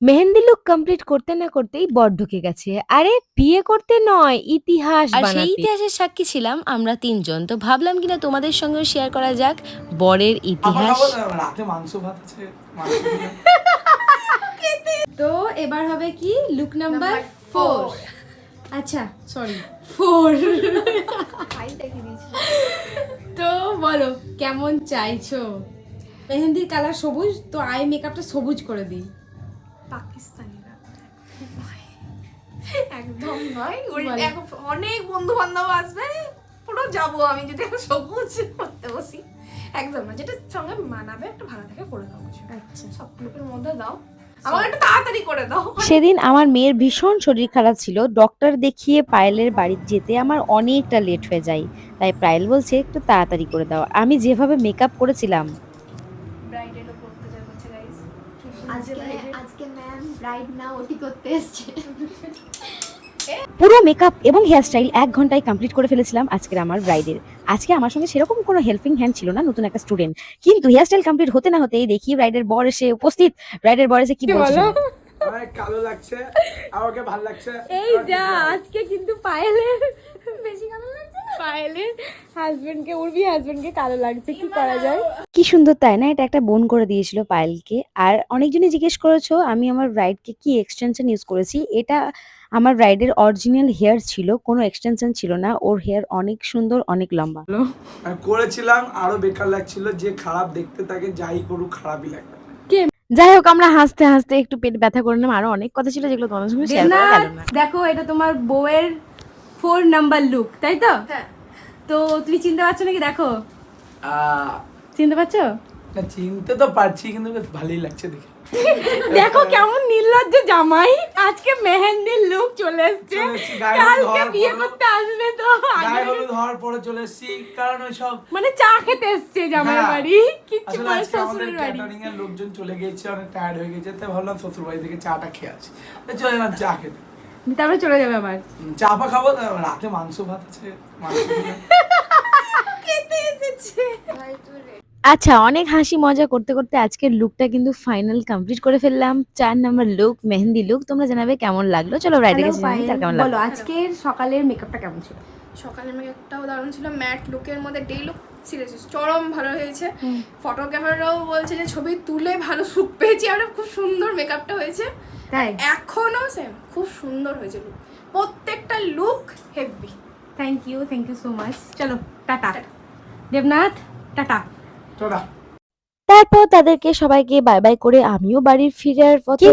Mehndi look complete করতে না করতেই বর ঢুকে গেছে। আরে বিয়ে করতে নয়, ইতিহাস আর সেই বানাতে। ইতিহাসের সাক্ষী ছিলাম আমরা ৩ জন। তো ভাবলাম কিনা তোমাদের সঙ্গেও শেয়ার করা যাক বরের ইতিহাস। রাতে মাংস ভাত আছে, মাংস দিয়ে। তো এবার হবে কি লুক নাম্বার 4। আচ্ছা সরি 4। তো বলো কেমন চাইছো? মেহেন্দির কালার সবুজ, তো আই মেকআপটা সবুজ করে দিই। পাকিস্তানিরা একদম নয়। বলো। এখন অনেক বন্ধু বান্ধব আসবে, পুরো যাবো আমি যদি এখন সবুজ করতে বসি। একদম না, যেটা সঙ্গে মানাবে একটা ভালো থেকে করে দাও কিছু। আচ্ছা সব লোকের মধ্যে দাও, আমাকে একটু তাড়াতাড়ি করে দাও। সেদিন আমার মেয়ের ভীষণ শরীর খারাপ ছিল। ডক্টর দেখিয়ে পায়েলের বাড়ি যেতে আমার অনেকটা লেট হয়ে যায়। তাই পায়েল বলছে একটু তাড়াতাড়ি করে দাও। আমি যেভাবে মেকআপ করেছিলাম, ব্রাইডেরও করতে যাবো গাইস। আজকে ম্যাম ব্রাইড না ওটি করতে এসেছে। পুরো মেকআপ এবং হেয়ারস্টাইল ১ ঘন্টায় কমপ্লিট করে ফেলেছিলাম আজকের আমার ব্রাইডের। আজকে আমার সঙ্গে সেরকম কোনো হেল্পিং হ্যান্ড ছিল না, নতুন একটা স্টুডেন্ট। কিন্তু হেয়ারস্টাইল কমপ্লিট হতে না হতেই দেখি ব্রাইডের বর এসে উপস্থিত। ব্রাইডের বর এসে কি বলছে? আমার কালো লাগছে, আমাকে ভালো লাগছে। এই যা আজকে কিন্তু পায়েলের বেশি কালো লাগছে না? পায়েলের হাজবেন্ডকে, উর্বি হাজবেন্ডকে কালো লাগছে, কি করা যায়? কি সুন্দর তাই না? এটা একটা বোন করে দিয়েছিল পায়েলকে। আর অনেকজনই জিজ্ঞেস করেছো আমি আমার ব্রাইডকে কি এক্সটেনশন ইউজ করেছি। এটা আমার ব্রাইডের অরিজিনাল হেয়ার ছিল, কোনো এক্সটেনশন ছিল না। ওর হেয়ার অনেক সুন্দর, অনেক লম্বা। আমি করেছিলাম, আরো বেকার লাগছিল। যে খারাপ দেখতে তাকে যাই করুক খারাপই লাগবে। যাই হোক, আমরা হাসতে হাসতে একটু পেট ব্যথা করে নিলাম। আরো অনেক কথা ছিল যেগুলো তোমাদের সঙ্গে শেয়ার করা গেল না। দেখো এটা তোমার বউয়ের 4 নাম্বার লুক, তাই তো? হ্যাঁ, তো তুমি চিনতে পারছো নাকি? দেখো, আহ, চিনতে পারছো? না চিনতে তো পারছি, কিন্তু বেশ ভালোই লাগছে দেখে। দেখো কেমন নির্লজ্জ জামাই, আজকে মেহেন্দির লুক চলে এসেছে। চলে এসেছি, গায়ে হলুদ কালকে হওয়ার বিয়ে পরও- করতে আসবে তো গায়ে হলুদ হওয়ার পরে চলে এসেছি, কারণ ওই সব মানে চা খেতে এসছে জামাইয়ের হ্যাঁ। বাড়ি, কিচ্ছু আসলে করে আজকে আমাদের শ্বশুরের বাড়ি। ক্যাটারিং এর লোকজন চলে গেছে, অনেক টায়ার্ড হয়ে গেছে, তাই ভাবলাম শ্বশুর বাড়ি থেকে চাটা খেয়ে আসি। তাই চলে এলাম চা খেতে। তারপরে চলে যাবে আবার। চা পা খাবো, রাতে মাংস ভাত আছে, মাংস দিয়ে। আচ্ছা, অনেক হাসি মজা করতে করতে আজকের লুকটা কিন্তু ফাইনাল কমপ্লিট করে ফেললাম। ৪ নাম্বার লুক, মেহেন্দি লুক। তোমরা জানাবে কেমন লাগলো। চলো ব্রাইডের কাছে জানি তার কেমন লাগলো। বলো আজকের সকালের মেকআপটা কেমন ছিল? সকালের মেকআপটাও দারুণ ছিল, ম্যাট লুকের মধ্যে ডে লুক সিরিয়াসলি চরম ভালো হয়েছে। ফটোগ্রাফাররাও বলছে যে ছবি তুলে ভালো সুখ পেয়েছি, আর খুব সুন্দর মেকআপটা হয়েছে। তাই এখনো সেম খুব সুন্দর হয়েছে লুক, প্রত্যেকটা look heavy. Thank you so much. চলো টাটা দেবনাথ, টাটা। তোরা তারপর তাদেরকে সবাইকে বাই বাই করে আমিও বাড়ির ফিরার পথে